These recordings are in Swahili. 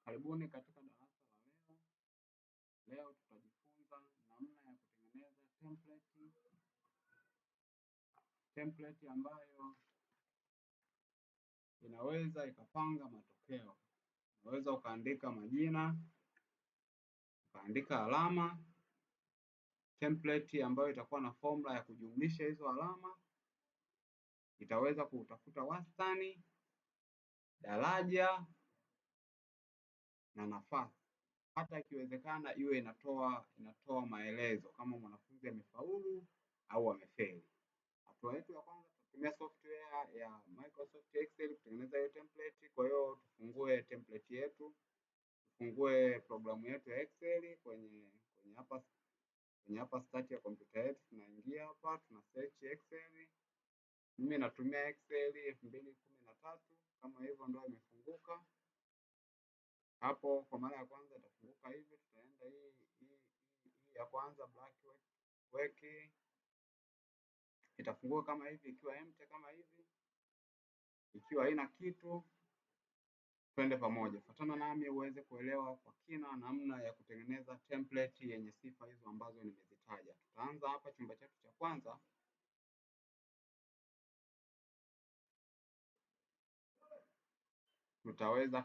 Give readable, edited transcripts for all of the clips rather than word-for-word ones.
Karibuni katika darasa la leo. Leo tutajifunza namna ya kutengeneza template ambayo inaweza ikapanga matokeo. Unaweza ukaandika majina, ukaandika alama. Template ambayo itakuwa na formula ya kujumlisha hizo alama, itaweza kutafuta wastani, daraja na nafasi. Hata ikiwezekana iwe inatoa maelezo kama mwanafunzi amefaulu au amefeli. Hatua yetu ya kwanza, tutumia software ya Microsoft Excel kutengeneza hiyo template. Kwa hiyo tufungue template yetu, tufungue programu yetu ya Excel kwenye hapa start ya kompyuta yetu. Tunaingia hapa, tuna search Excel. Mimi natumia Excel 2013 kama hivyo ndio imefunguka. Hapo kwa mara ya kwanza itafunguka hivi, tutaenda hii ya kwanza black work itafunguka kama hivi, ikiwa empty kama hivi, ikiwa haina kitu. Twende pamoja, fuatana nami uweze kuelewa kwa kina namna ya kutengeneza template yenye sifa hizo ambazo nimezitaja. Tutaanza hapa chumba chetu cha kwanza. Tutaweza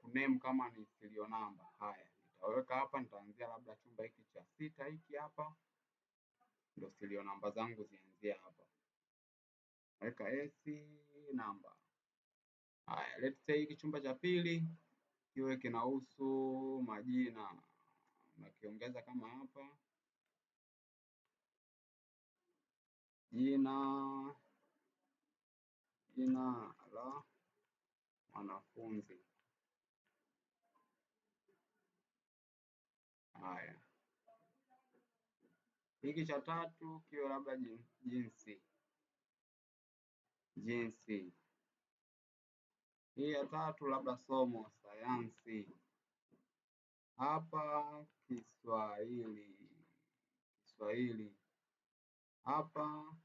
kuname kama ni serial number. Haya, nitaweka hapa, nitaanzia labda chumba hiki cha 6 hiki hapa. Ndio serial number zangu zianzia hapa. Weka AC number. Haya, let's say hiki chumba cha pili kiwe kinahusu majina. Nakiongeza kama hapa. Jina la mwanafunzi. Haya. Hiki cha tatu kiwe labda jinsi. Hii ya tatu labda somo sayansi. Hapa Kiswahili. Hapa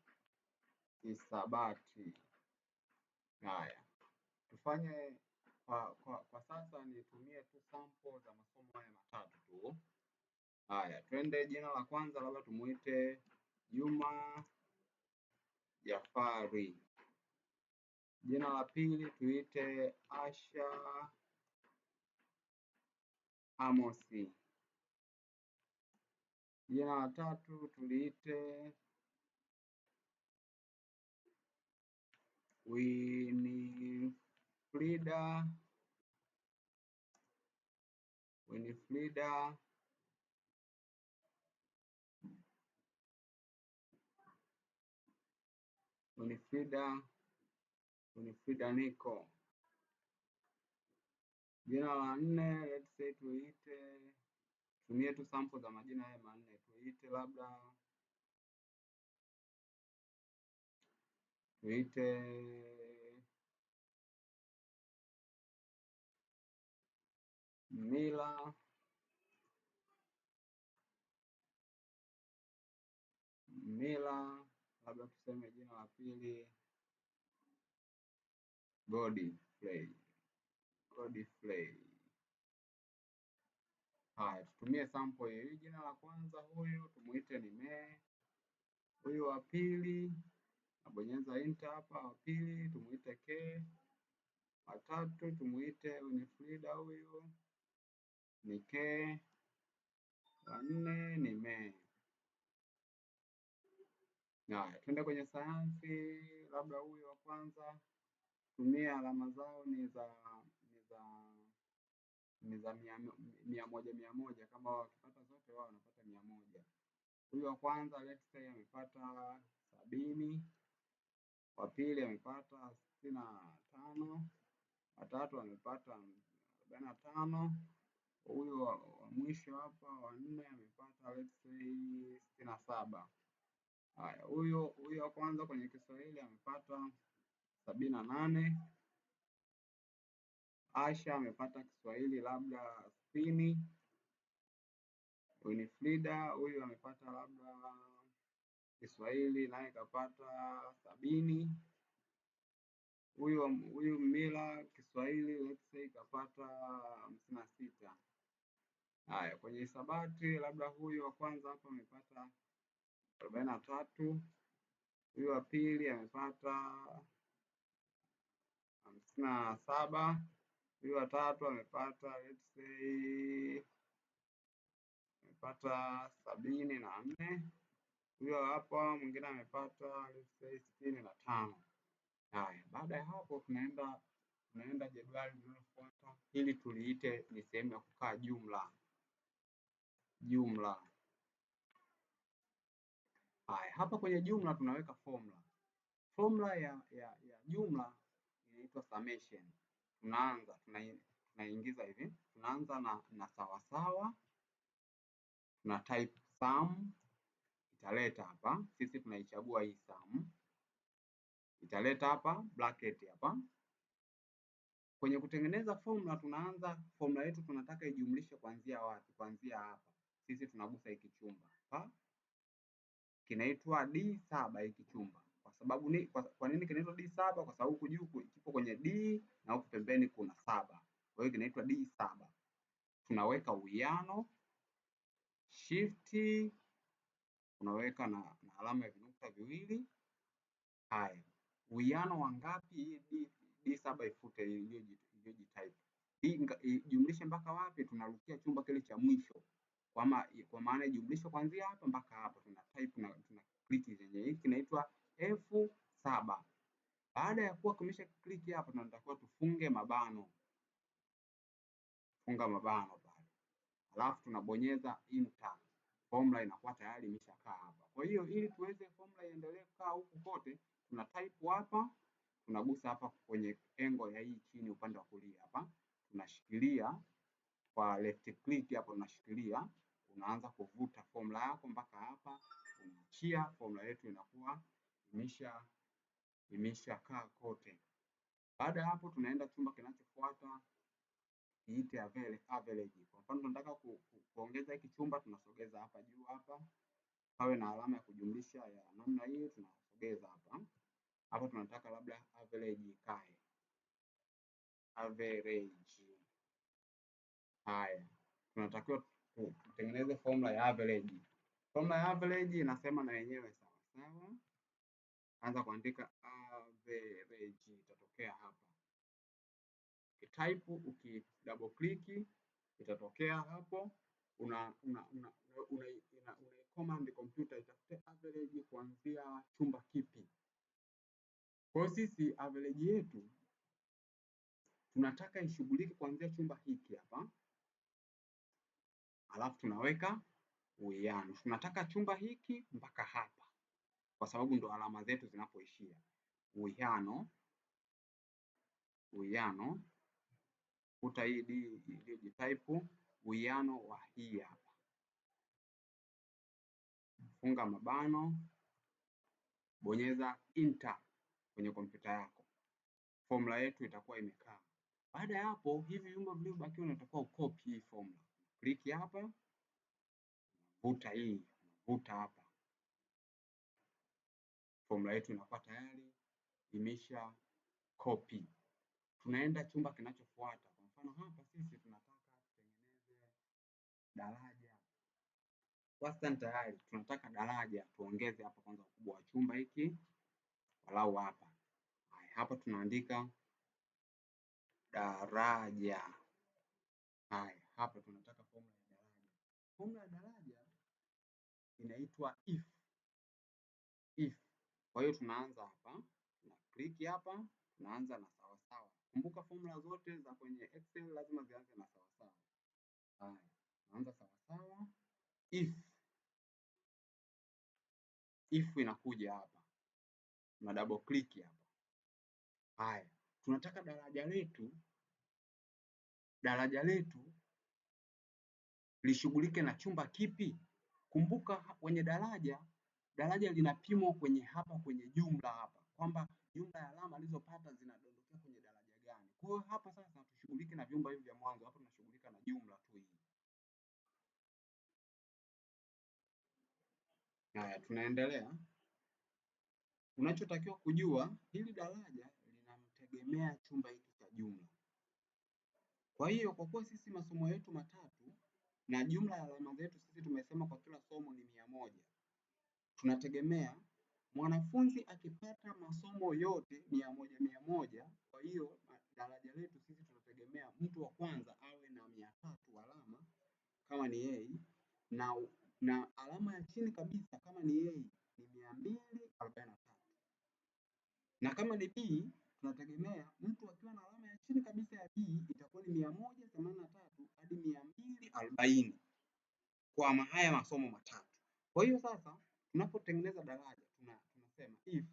hisabati. Haya. Tufanye kwa sasa nitumie tu sample za masomo haya matatu tu. Haya, twende jina la kwanza labda tumuite Juma Jafari. Jina la pili tuite Asha Amosi. Jina la tatu tuliite Winifrida Niko. Jina la nne let's say tumie tu sample za majina haya manne. Tuite labda Mila labda tuseme jina la pili Godfrey. Haya, tutumie sample hii. Jina la kwanza huyu tumuite ni Me. Huyu wa pili nabonyeza enter hapa. Wa pili tumuite K. Wa tatu tumuite Winifrida, huyu ni K. Wa nne ni Me. Haya, twende kwenye sayansi. Labda huyu wa kwanza tumia alama zao ni za 100. Kama wakipata zote wao wanapata 100. Huyu wa kwanza let's say amepata 70. Wa pili amepata 65. Wa tatu amepata 45. Huyu wa mwisho hapa wa nne amepata let's say 67. Haya, huyu wa kwanza kwenye Kiswahili amepata 78. Asha amepata Kiswahili labda 60. Winifrida huyu amepata labda Kiswahili naye kapata 70. Huyu Mila Kiswahili let's say kapata amepata 56. Haya, kwenye hisabati labda huyu wa kwanza hapa amepata 43, huyu wa pili amepata 57, huyu wa tatu amepata let's say amepata 74, huyo hapa mwingine amepata let's say 65. Haya, baada ya hapo tunaenda jedwali linalofuata, ili tuliite ni sehemu ya kukaa jumla. Haya, hapa kwenye jumla tunaweka formula. Formula ya jumla inaitwa summation. Tunaingiza hivi, tunaanza na sawasawa, tuna type sum, italeta hapa, sisi tunaichagua hii sum, italeta hapa bracket hapa. Kwenye kutengeneza formula tunaanza, formula yetu tunataka ijumlishe kuanzia wapi? Kuanzia hapa. Sisi tunagusa hiki chumba hapa, kinaitwa D7 hiki chumba. Kwa sababu ni kwa nini kinaitwa D7? Kwa sababu huku juu kipo kwenye D na huku pembeni kuna 7. Kwa hiyo kinaitwa D7. Tunaweka uwiano, shift, unaweka na alama ya vinukta viwili. Haya, uwiano wa ngapi? D7 ifute iliyojitype. Jumlishe mpaka wapi? Tunarukia chumba kile cha mwisho. Kwa maana ijumlishe kuanzia hapa mpaka hapa. Tuna type na tuna click zenye hiki kinaitwa F7. Baada ya kuwa tumesha click hapa, tunatakiwa tufunge mabano. Funga mabano pale. Alafu tunabonyeza enter. Formula inakuwa tayari imeshakaa hapa. Kwa hiyo ili tuweze formula iendelee kukaa huku kote, tuna type hapa, tunagusa hapa kwenye engo ya hii chini upande wa kulia hapa. Tunashikilia kwa left click hapo, tunashikilia, unaanza kuvuta formula yako mpaka hapa, unaachia, formula yetu inakuwa imeshakaa kote. Baada ya hapo tunaenda chumba kinachofuata, kiite average. Kwa mfano tunataka kuongeza hiki chumba, tunasogeza hapa juu hapa, pawe na alama ya kujumlisha ya namna hiyo, tunasogeza hapa. Hapo tunataka labda average ikae. Average. Haya, tunatakiwa tutengeneze formula ya average. Formula ya average inasema na yenyewe sawa sawa. Anza kuandika average, itatokea hapa. Ukitype, double click, itatokea hapo. Una command computer itafute average kuanzia chumba kipi. Kwa sisi average yetu tunataka ishughulike kuanzia chumba hiki hapa. Alafu tunaweka uwiano. Tunataka chumba hiki mpaka hapa, kwa sababu ndo alama zetu zinapoishia. Uwiano futa hii D iliyojitype, uwiano wa hii hapa. Funga mabano, bonyeza enter kwenye kompyuta yako. Formula yetu itakuwa imekaa. Baada ya hapo, hivi vyumba vilivyobakiwa unatakiwa ucopy hii formula. Click hapa, vuta hapa. Formula yetu inakuwa tayari imesha copy. Tunaenda chumba kinachofuata. Kwa mfano hapa sisi tunataka tutengeneze daraja. Wastani tayari, tunataka daraja. Tuongeze hapa kwanza ukubwa wa chumba hiki. Walau hapa. Hapa tunaandika daraja. Haya, hapa tunataka formula ya daraja. Formula ya daraja inaitwa if. Kwa hiyo tunaanza hapa, tuna click hapa, tunaanza na sawasawa. Kumbuka formula zote za kwenye Excel lazima zianze na sawasawa. Haya, tunaanza sawasawa. If inakuja hapa. Tuna double click hapa. Haya, tunataka daraja letu lishughulike na chumba kipi? Kumbuka kwenye daraja linapimwa kwenye hapa kwenye jumla hapa, kwamba jumla ya alama alizopata zinadondokea kwenye daraja gani. Kwa hiyo hapa sasa tushughulike na vyumba hivi vya mwanzo, hapa tunashughulika na jumla tu hii. Haya, tunaendelea. Unachotakiwa kujua, hili daraja linamtegemea chumba hiki cha jumla. Kwa hiyo kwa kuwa sisi masomo yetu matatu na jumla ya alama zetu sisi tumesema kwa kila somo ni 100, tunategemea mwanafunzi akipata masomo yote 100, kwa hiyo daraja letu sisi tunategemea mtu wa kwanza awe na 300 alama kama ni A, na alama ya chini kabisa kama ni A ni 243, na kama ni B tunategemea mtu akiwa na alama ya chini kabisa ya B itakuwa ni 183 hadi 240 kwa haya masomo matatu. Kwa hiyo sasa tunapotengeneza daraja tunasema if,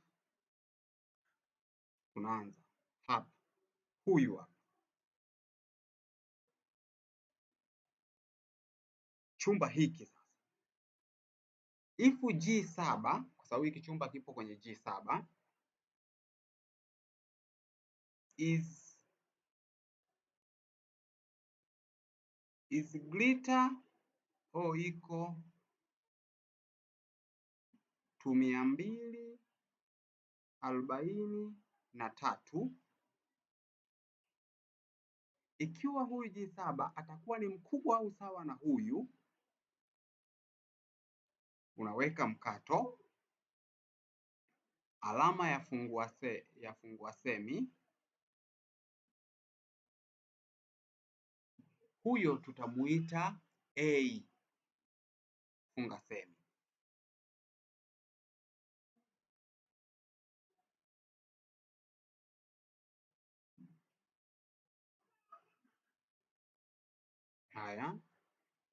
tunaanza hapa, huyu hapa chumba hiki sasa, if G7, kwa sababu hiki chumba kipo kwenye G7, is greater or equal to 243, ikiwa huyu G7 atakuwa ni mkubwa au sawa na huyu, unaweka mkato, alama ya fungua semi, huyo tutamuita A, funga semi. Haya,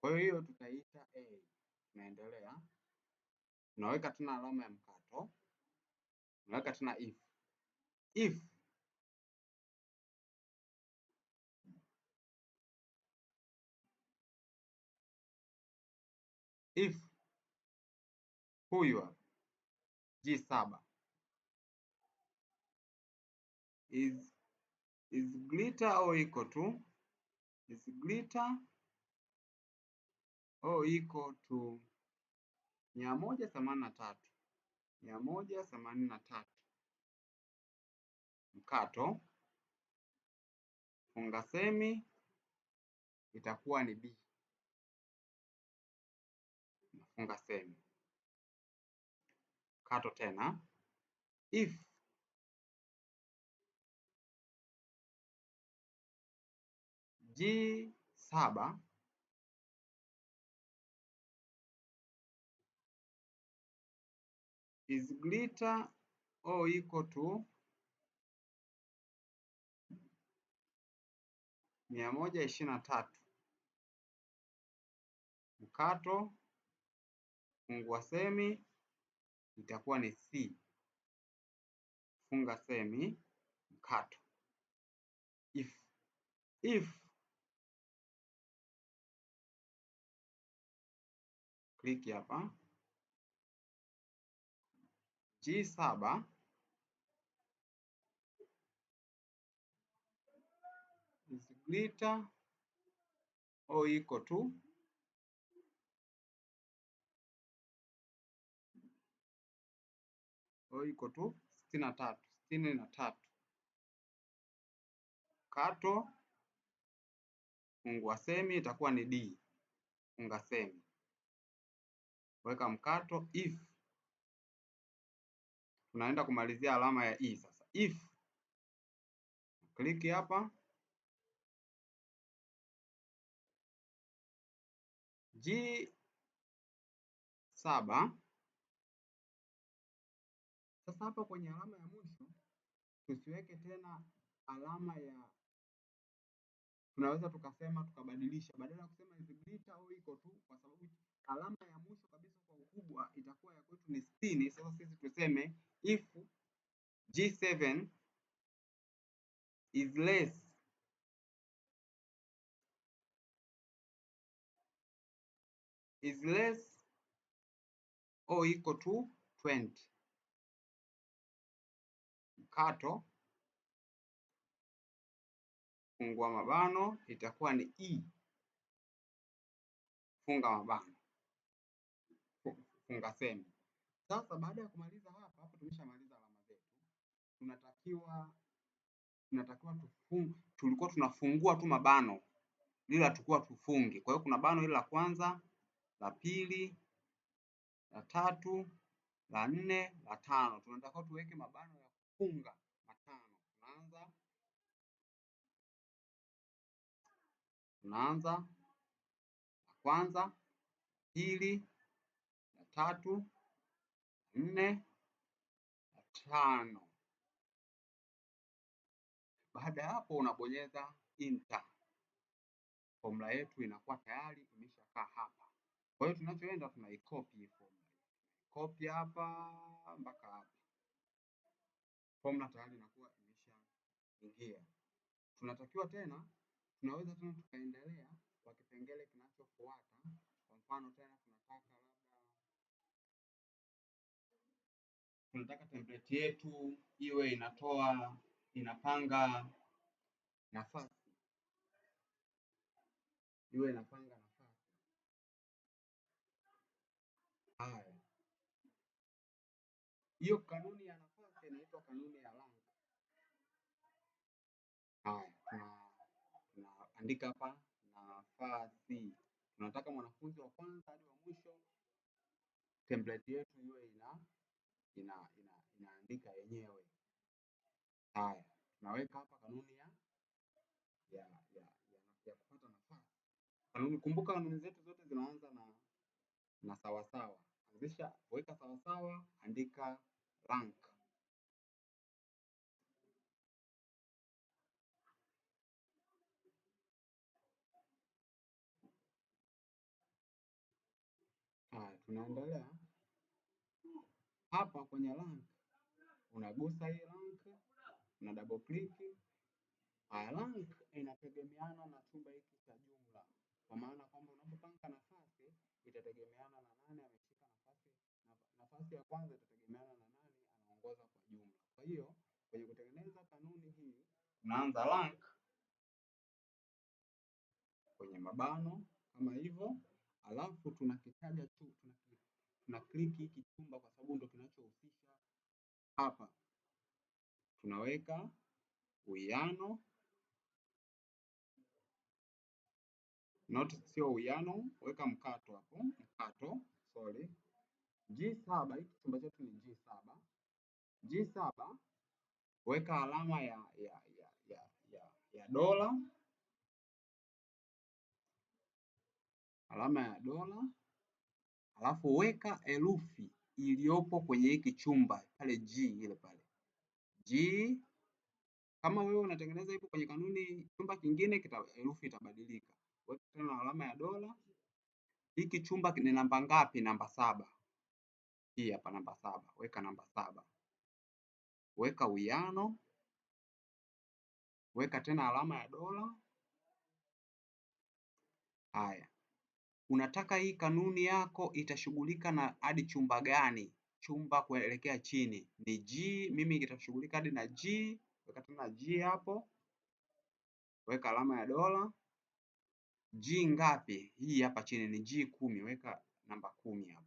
kwa hiyo tutaita A. Tunaendelea, tunaweka tena alama ya mkato, tunaweka tena if huyu hapa G7 is greater or equal to 183, mkato, funga semi, itakuwa ni B, funga semi, mkato tena, if G7 is greater or equal to 123, mkato, fungua semi, itakuwa ni C, funga semi, mkato, if kliki hapa, G7 is greater or equal to 63, mkato, fungua semi, itakuwa ni D, funga semi, weka mkato, if, tunaenda kumalizia alama ya E sasa, if, kliki hapa, G7, sasa hapa kwenye alama ya mwisho tusiweke tena alama ya, tunaweza tukabadilisha, badala ya kusema is greater or equal to, kwa sababu alama ya mwisho kabisa kwa ukubwa itakuwa ya kwetu ni 60. Sasa sisi tuseme if G7 is less or equal to 20, mkato, fungua mabano, itakuwa ni E, funga mabano, funga semi. Sasa baada ya kumaliza hapa tumeshamaliza alama zetu, tunatakiwa tunatakiwa tulikuwa tunafungua tu mabano, ila hatukuwa tufungi. Kwa hiyo kuna bano hili la kwanza, la pili, la tatu, la nne, la tano. Tunatakiwa tuweke mabano ya kufunga matano. Tunaanza la kwanza, pili, la tatu, nne, la tano. Baada ya hapo unabonyeza enter. Formula yetu inakuwa tayari imeshakaa hapa. Kwa hiyo tunachoenda tunaicopy hii formula. Copy hapa mpaka hapa. Formula tayari inakuwa imeshaingia. Tunatakiwa tena, tunaweza tena tukaendelea kwa kipengele kinachofuata. Kwa mfano tena tunataka template yetu iwe inapanga nafasi. Haya. Hiyo kanuni ya nafasi inaitwa kanuni ya rank. Haya, tunaandika hapa nafasi. Tunataka mwanafunzi wa kwanza hadi wa mwisho template yetu iwe inaandika yenyewe. Haya, tunaweka hapa kanuni ya kupata nafasi. Kanuni, kumbuka kanuni zetu zote zinaanza na sawasawa. Anzisha, weka sawasawa, andika rank. Haya, tunaendelea. Hapa kwenye rank unagusa hii rank, una double click. Rank inategemeana na chumba hiki cha jumla, kwa maana kwamba unapopanga nafasi itategemeana na nani ameshika nafasi ya kwanza, itategemeana na nani anaongoza kwa jumla. Kwa hiyo kwenye kutengeneza kanuni hii tunaanza rank kwenye mabano kama hivyo, alafu tunakitaja tu, tuna click hiki chumba kwa sababu ndio kinachohusisha hapa. Tunaweka uwiano, sio uwiano, weka mkato hapo, sorry. G7, hiki chumba chetu ni G7. G7 weka alama ya dola, alafu weka herufi iliyopo kwenye hiki chumba pale G, ile pale G. Kama wewe unatengeneza hipo kwenye kanuni chumba kingine, herufi itabadilika. Weka tena alama ya dola. Hiki chumba ni namba ngapi? Namba 7. Hii hapa namba 7. Weka namba 7. Weka uwiano. Weka tena alama ya dola. Haya. Unataka hii kanuni yako itashughulika na hadi chumba gani? Chumba kuelekea chini ni G. Mimi itashughulika hadi na G. Weka tena G hapo. Weka alama ya dola. G ngapi? Hii hapa chini ni G10. Weka namba 10 hapo.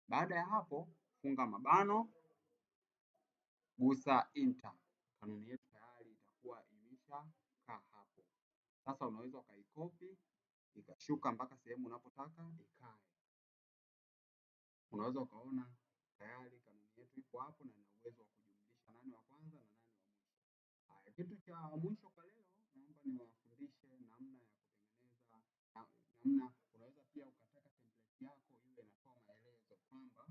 Baada ya hapo, funga mabano, gusa enter. Kanuni yetu tayari itakuwa imeshakaa hapo. Sasa unaweza ukaikopi ikashuka mpaka sehemu unapotaka ikae. Unaweza ukaona tayari kanuni yetu ipo hapo na ina uwezo wa kujumlisha nani wa kwanza na nani wa mwisho. Haya, kitu cha mwisho kwa leo naomba niwafundishe namna ya kutengeneza namna unaweza pia ukataka template yako iwe inatoa maelezo kwamba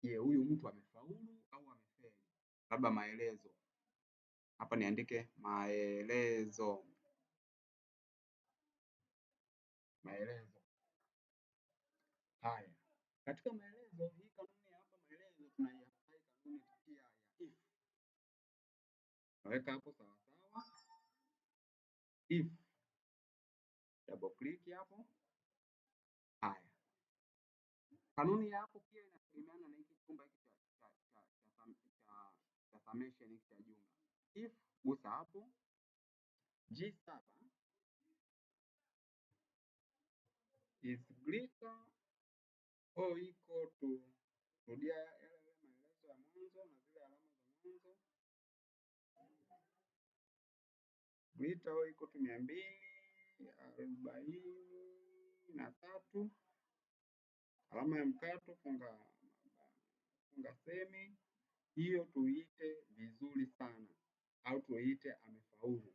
je, huyu mtu amefaulu au amefeli. Labda maelezo. Hapa niandike maelezo. Haya. Katika maelezo, hii kanuni hapa maelezo tunaiapply kanuni pia ya if. Naweka hapo sawa sawa. If. Double click hapo. Haya. Kanuni ya hapo pia inategemeana na hiki chumba hiki cha summation hiki cha jumla. If gusa hapo. G7 is greater or equal to, rudia yale maelezo ya mwanzo na zile alama za mwanzo. glitter O iko tu 243, alama ya mkato, funga semi. Hiyo tuite vizuri sana au tuite amefaulu.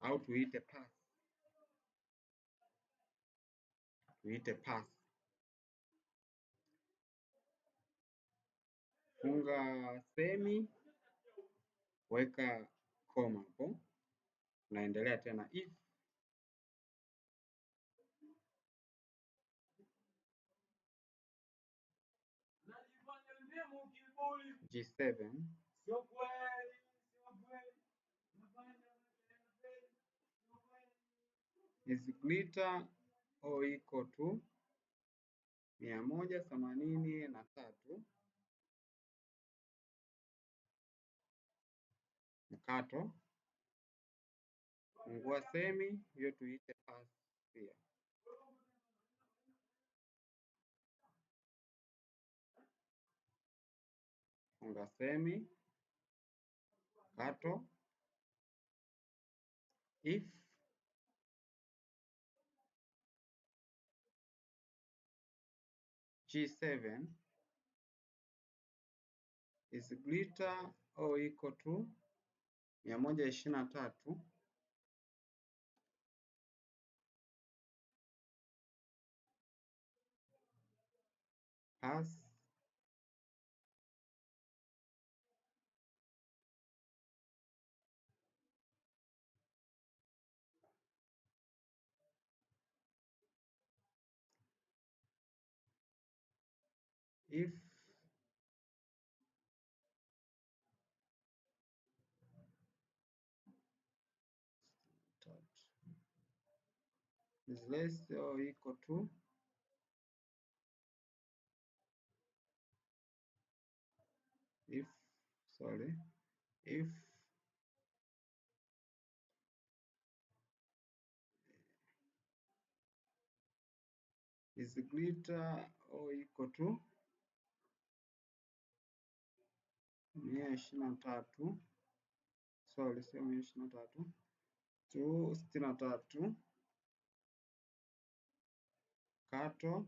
Au tuite pass. Tuite pass. Funga semi, weka koma hapo. Naendelea tena if G7 is glitter O iko tu 183 mkato, fungua semi, hiyo tuite pass pia. Funga semi, mkato, if G7 is glitter O iko tu 123 pass, if is less or equal to if is glitter or equal to 123, sorry, sio 123, 263 kato,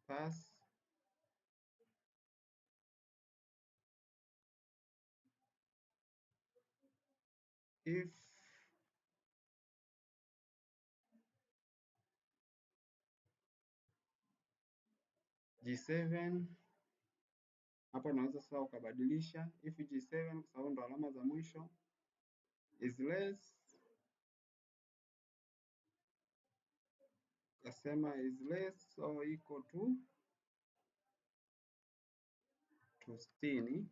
pass, if G7 hapa unaweza sasa ukabadilisha if G7 kwa sababu ndo alama za mwisho is less, kasema is less or equal to 60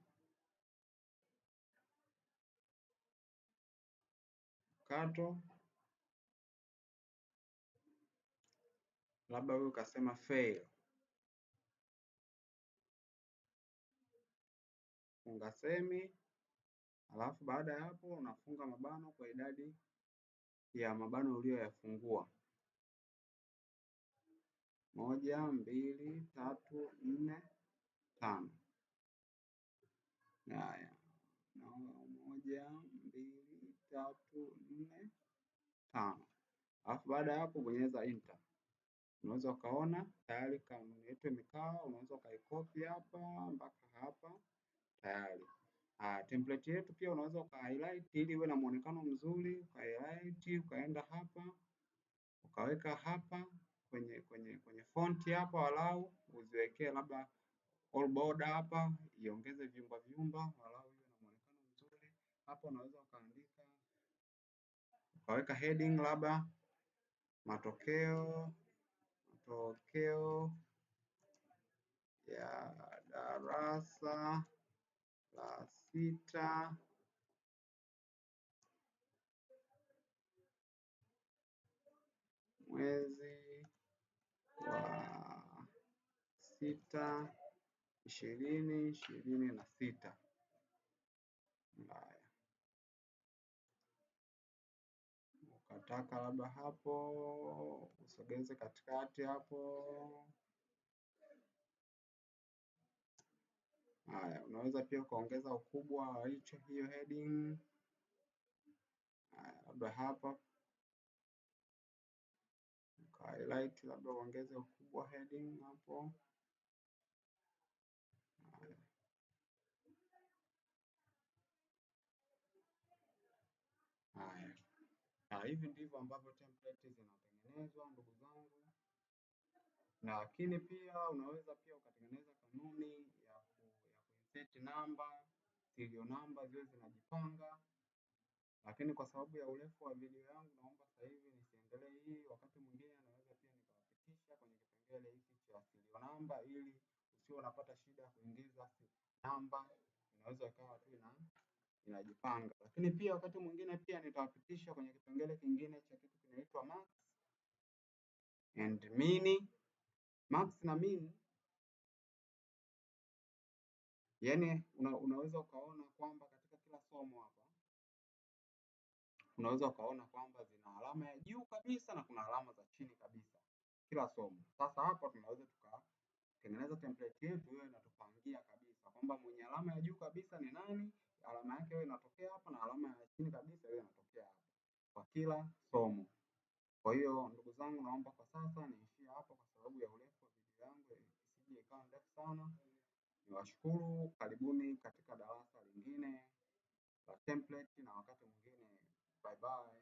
kato, labda huyu kasema fail. Funga semi, alafu baada ya hapo unafunga mabano kwa idadi ya mabano uliyoyafungua. 1, 2, 3, 4, 5. Haya, 1, 2, 3, 4, 5. Alafu baada ya hapo bonyeza enter. Unaweza ukaona tayari kanuni yetu imekaa, unaweza ukaikopi hapa mpaka hapa tayari. Template yetu pia unaweza uka-highlight ili iwe na muonekano mzuri, uka-highlight, ukaenda hapa, ukaweka hapa kwenye font hapa, walau uziwekee labda all border hapa, iongeze vyumba walau iwe na muonekano mzuri. Hapa unaweza ukaandika, ukaweka heading labda matokeo ya darasa la 6 mwezi wa 6 2026. Haya. Nataka labda hapo usogeze katikati hapo. Haya, unaweza pia ukaongeza ukubwa wa hiyo heading. Haya, labda hapa highlight, labda uongeze ukubwa heading hapo. Haya, hivi ndivyo ambavyo template zinatengenezwa ndugu zangu, lakini pia unaweza pia ukatengeneza kanuni ya kuinsert namba, serial namba ziwe zinajipanga, lakini kwa sababu ya urefu wa video yangu naomba sasa hivi nisiendelee hii. Wakati mwingine naweza pia nikawapitisha kwenye kipengele hiki cha serial namba, ili usio unapata shida ya kuingiza namba, inaweza ikawa tu inajipanga. Lakini pia wakati mwingine pia nitawapitisha kwenye kipengele kingine cha kitu kinaitwa max and min. Max na min, yani unaweza ukaona kwamba katika kila somo hapa unaweza ukaona kwamba zina alama ya juu kabisa na kuna alama za chini kabisa kila somo. Sasa hapa tunaweza tukatengeneza template yetu iwe inatupangia kabisa kwamba mwenye alama ya juu kabisa ni nani, alama yake iwe inatokea hapa, na alama ya chini kabisa iwe inatokea hapa kwa kila somo. Kwa hiyo ndugu zangu, naomba kwa sasa niishie hapa kwa sababu ya urefu wa video yangu isije ikawa ndefu sana. Niwashukuru, karibuni katika darasa lingine la template, na wakati mwingine bye bye.